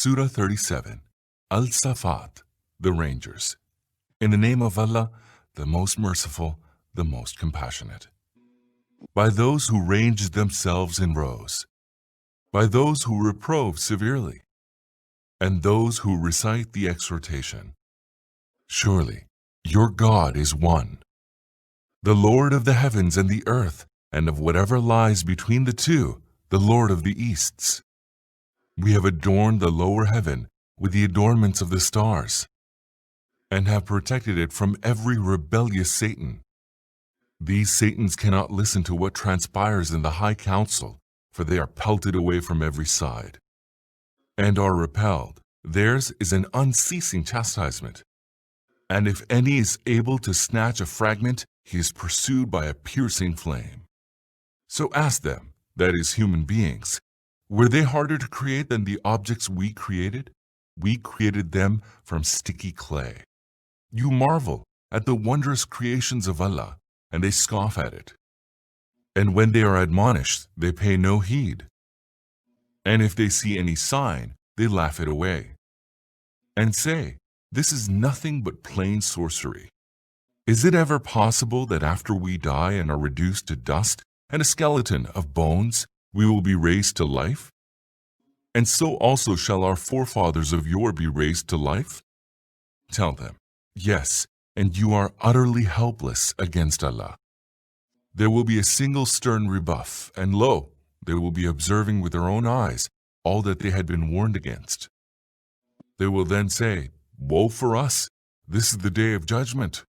Surah 37, As-Saffah, the Rangers. In the name of Allah, the most merciful, the most compassionate. By those who range themselves in rows, by those who reprove severely, and those who recite the exhortation. Surely, your God is one, the Lord of the heavens and the earth, and of whatever lies between the two, the Lord of the Easts. We have adorned the lower heaven with the adornments of the stars, and have protected it from every rebellious Satan. These Satans cannot listen to what transpires in the high council, for they are pelted away from every side, and are repelled. Theirs is an unceasing chastisement. And if any is able to snatch a fragment, he is pursued by a piercing flame. So ask them, that is, human beings, were they harder to create than the objects we created? We created them from sticky clay. You marvel at the wondrous creations of Allah, and they scoff at it. And when they are admonished, they pay no heed. And if they see any sign, they laugh it away, and say, this is nothing but plain sorcery. Is it ever possible that after we die and are reduced to dust and a skeleton of bones, we will be raised to life? And so also shall our forefathers of yore be raised to life? Tell them, yes, and you are utterly helpless against Allah. There will be a single stern rebuff, and lo, they will be observing with their own eyes all that they had been warned against. They will then say, woe for us, this is the day of judgment.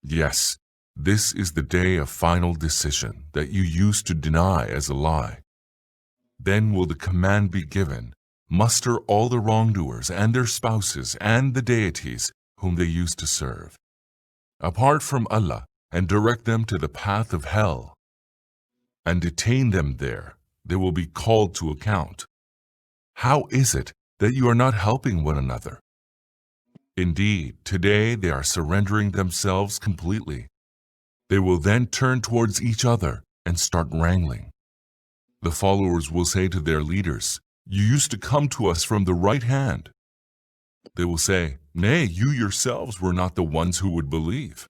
Yes, this is the day of final decision that you used to deny as a lie. Then will the command be given, muster all the wrongdoers and their spouses and the deities whom they used to serve, apart from Allah, and direct them to the path of hell, and detain them there. They will be called to account. How is it that you are not helping one another? Indeed, today they are surrendering themselves completely. They will then turn towards each other and start wrangling. The followers will say to their leaders, you used to come to us from the right hand. They will say, nay, you yourselves were not the ones who would believe.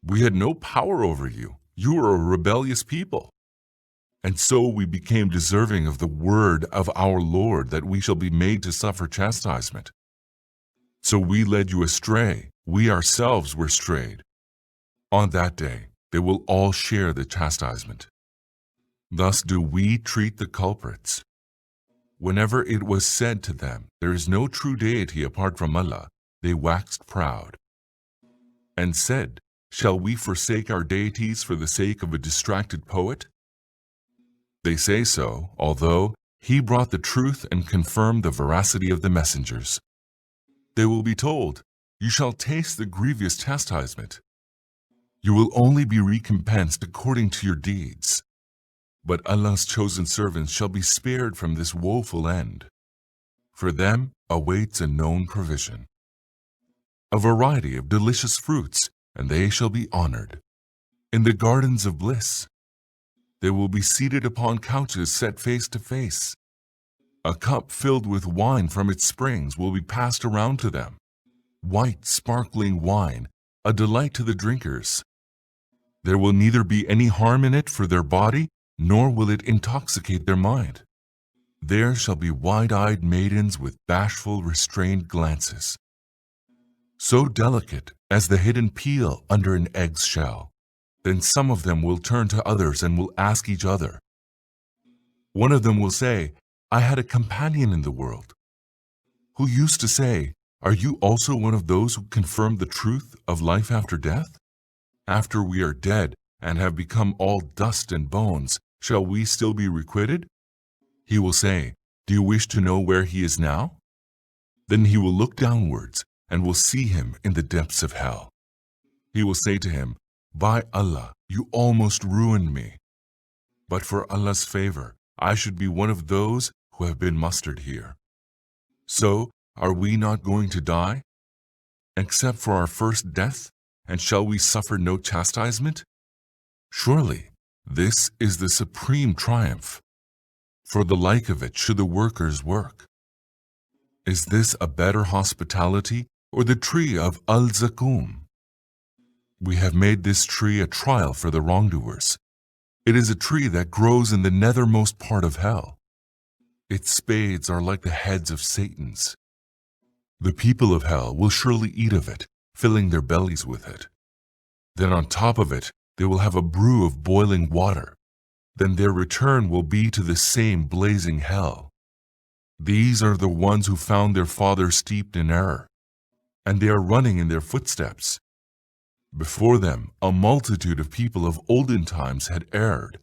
We had no power over you. You were a rebellious people. And so we became deserving of the word of our Lord that we shall be made to suffer chastisement. So we led you astray. We ourselves were strayed. On that day, they will all share the chastisement. Thus do we treat the culprits. Whenever it was said to them, there is no true deity apart from Allah, they waxed proud, and said, shall we forsake our deities for the sake of a distracted poet? They say so, although he brought the truth and confirmed the veracity of the messengers. They will be told, you shall taste the grievous chastisement. You will only be recompensed according to your deeds. But Allah's chosen servants shall be spared from this woeful end. For them awaits a known provision, a variety of delicious fruits, and they shall be honored. In the gardens of bliss, they will be seated upon couches set face to face. A cup filled with wine from its springs will be passed around to them. White, sparkling wine, a delight to the drinkers. There will neither be any harm in it for their body, nor will it intoxicate their mind. There shall be wide-eyed maidens with bashful, restrained glances, so delicate as the hidden peel under an egg's shell. Then some of them will turn to others and will ask each other. One of them will say, I had a companion in the world, who used to say, are you also one of those who confirm the truth of life after death? After we are dead and have become all dust and bones, shall we still be requited? He will say, do you wish to know where he is now? Then he will look downwards and will see him in the depths of hell. He will say to him, by Allah, you almost ruined me. But for Allah's favor, I should be one of those who have been mustered here. So, are we not going to die, except for our first death, and shall we suffer no chastisement? Surely, this is the supreme triumph. For the like of it should the workers work. Is this a better hospitality or the tree of Al-Zakum? We have made this tree a trial for the wrongdoers. It is a tree that grows in the nethermost part of hell. Its spades are like the heads of Satans. The people of hell will surely eat of it, filling their bellies with it. Then on top of it, they will have a brew of boiling water. Then their return will be to the same blazing hell. These are the ones who found their father steeped in error, and they are running in their footsteps. Before them, a multitude of people of olden times had erred,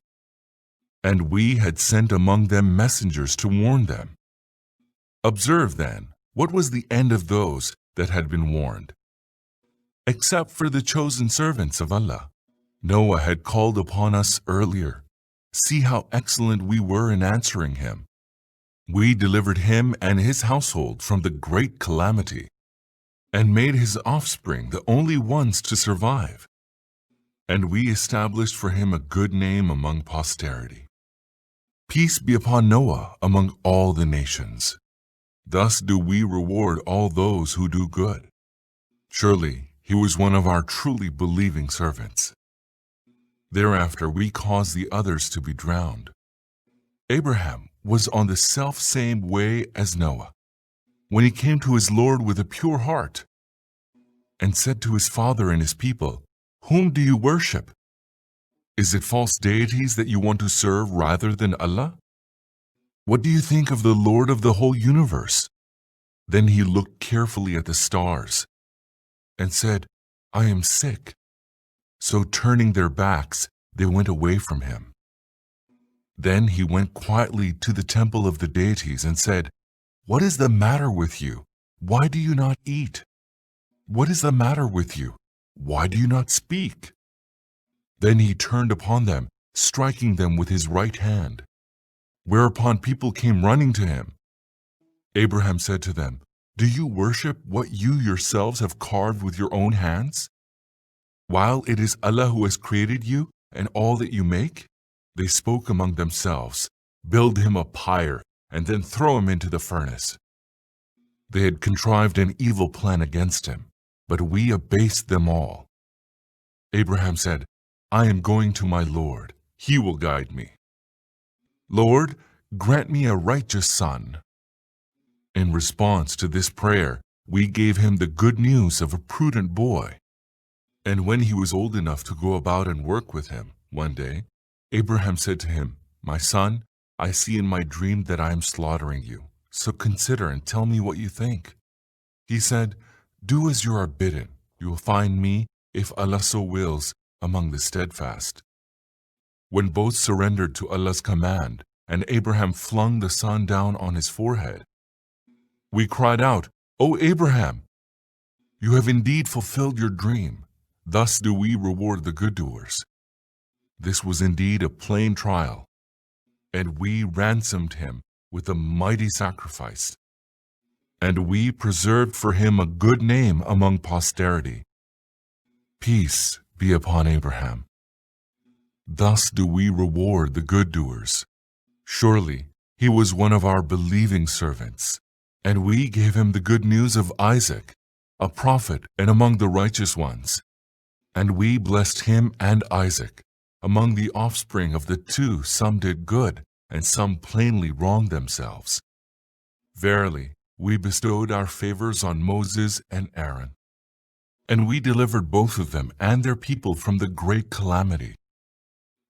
and we had sent among them messengers to warn them. Observe then, what was the end of those that had been warned? Except for the chosen servants of Allah. Noah had called upon us earlier. See how excellent we were in answering him. We delivered him and his household from the great calamity, and made his offspring the only ones to survive. And we established for him a good name among posterity. Peace be upon Noah among all the nations. Thus do we reward all those who do good. Surely he was one of our truly believing servants. Thereafter we caused the others to be drowned. Abraham was on the self-same way as Noah, when he came to his Lord with a pure heart, and said to his father and his people, "Whom do you worship? Is it false deities that you want to serve rather than Allah? What do you think of the Lord of the whole universe?" Then he looked carefully at the stars and said, "I am sick." So turning their backs, they went away from him. Then he went quietly to the temple of the deities and said, "What is the matter with you? Why do you not eat? What is the matter with you? Why do you not speak?" Then he turned upon them, striking them with his right hand. Whereupon people came running to him. Abraham said to them, "Do you worship what you yourselves have carved with your own hands, while it is Allah who has created you and all that you make?" They spoke among themselves, "Build him a pyre, and then throw him into the furnace." They had contrived an evil plan against him, but we abased them all. Abraham said, "I am going to my Lord. He will guide me. Lord, grant me a righteous son." In response to this prayer, we gave him the good news of a prudent boy. And when he was old enough to go about and work with him, one day, Abraham said to him, "My son, I see in my dream that I am slaughtering you, so consider and tell me what you think." He said, "Do as you are bidden. You will find me, if Allah so wills, among the steadfast." When both surrendered to Allah's command, and Abraham flung the son down on his forehead, we cried out, "O Abraham, you have indeed fulfilled your dream. Thus do we reward the good doers." This was indeed a plain trial, and we ransomed him with a mighty sacrifice, and we preserved for him a good name among posterity. Peace be upon Abraham. Thus do we reward the good doers. Surely he was one of our believing servants, and we gave him the good news of Isaac, a prophet and among the righteous ones. And we blessed him and Isaac. Among the offspring of the two, some did good, and some plainly wronged themselves. Verily, we bestowed our favors on Moses and Aaron, and we delivered both of them and their people from the great calamity.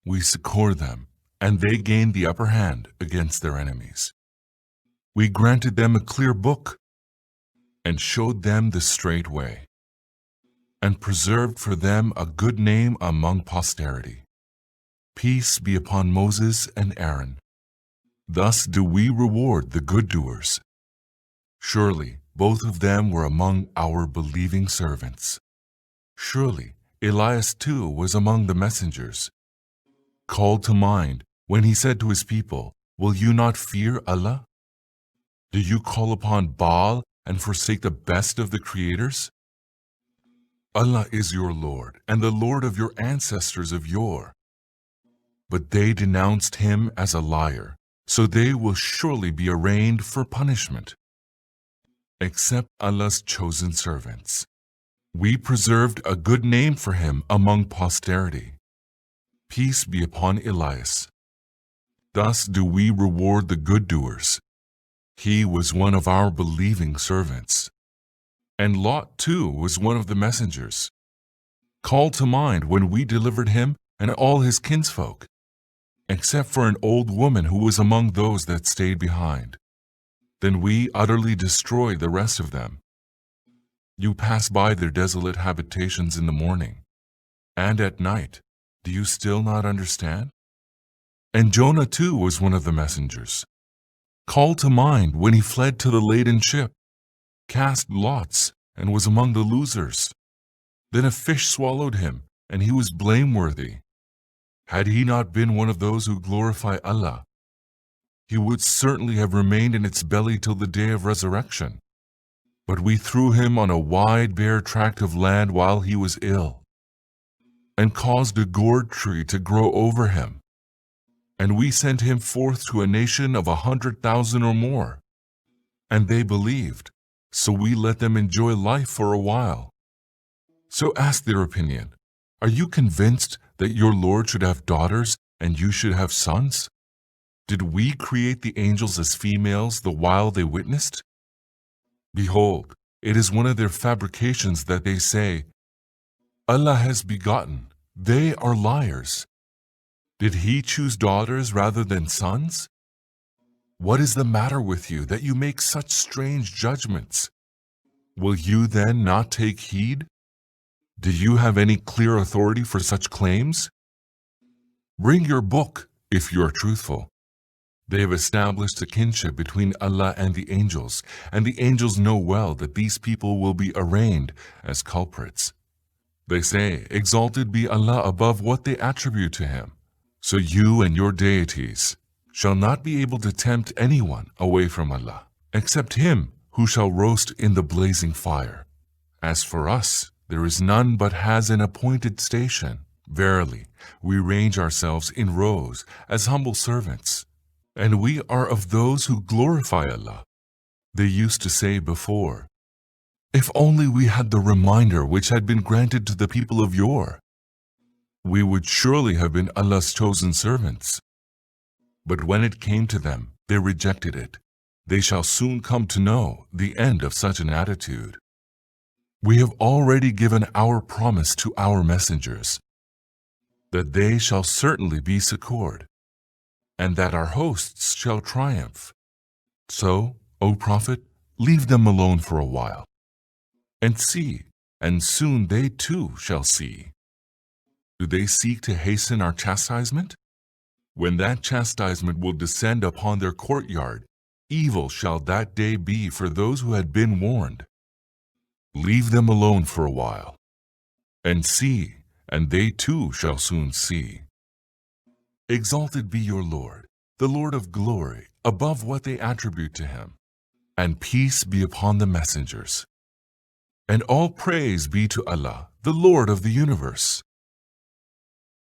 We succored them, and they gained the upper hand against their enemies. We granted them a clear book, and showed them the straight way, and preserved for them a good name among posterity. Peace be upon Moses and Aaron. Thus do we reward the good doers. Surely both of them were among our believing servants. Surely Elias too was among the messengers, called to mind when he said to his people, "Will you not fear Allah? Do you call upon Baal and forsake the best of the creators? Allah is your Lord and the Lord of your ancestors of yore." But they denounced him as a liar, so they will surely be arraigned for punishment. except Allah's chosen servants. We preserved a good name for him among posterity. Peace be upon Elias. Thus do we reward the good doers. He was one of our believing servants. And Lot too was one of the messengers. Call to mind when we delivered him and all his kinsfolk, except for an old woman who was among those that stayed behind. Then we utterly destroyed the rest of them. You pass by their desolate habitations in the morning, and at night. Do you still not understand? And Jonah too was one of the messengers. Call to mind when he fled to the laden ship, cast lots, and was among the losers. Then a fish swallowed him, and he was blameworthy. Had he not been one of those who glorify Allah, he would certainly have remained in its belly till the day of resurrection. But we threw him on a wide bare tract of land while he was ill, and caused a gourd tree to grow over him. And we sent him forth to a nation of 100,000 or more. And they believed, so we let them enjoy life for a while. So ask their opinion. Are you convinced that your Lord should have daughters and you should have sons? Did we create the angels as females the while they witnessed? Behold, it is one of their fabrications that they say, Allah has begotten. They are liars. Did he choose daughters rather than sons? What is the matter with you that you make such strange judgments? Will you then not take heed? Do you have any clear authority for such claims? Bring your book, if you are truthful. They have established a kinship between Allah and the angels know well that these people will be arraigned as culprits. They say, exalted be Allah above what they attribute to him. So you and your deities shall not be able to tempt anyone away from Allah, except him who shall roast in the blazing fire. As for us, there is none but has an appointed station. Verily, we range ourselves in rows as humble servants, and we are of those who glorify Allah. They used to say before, if only we had the reminder which had been granted to the people of yore, we would surely have been Allah's chosen servants. But when it came to them, they rejected it. They shall soon come to know the end of such an attitude. We have already given our promise to our messengers, that they shall certainly be succored, and that our hosts shall triumph. So, O Prophet, leave them alone for a while, and see, and soon they too shall see. Do they seek to hasten our chastisement? When that chastisement will descend upon their courtyard, evil shall that day be for those who had been warned. Leave them alone for a while, and see, and they too shall soon see. Exalted be your Lord, the Lord of glory, above what they attribute to him, and peace be upon the messengers. And all praise be to Allah, the Lord of the universe.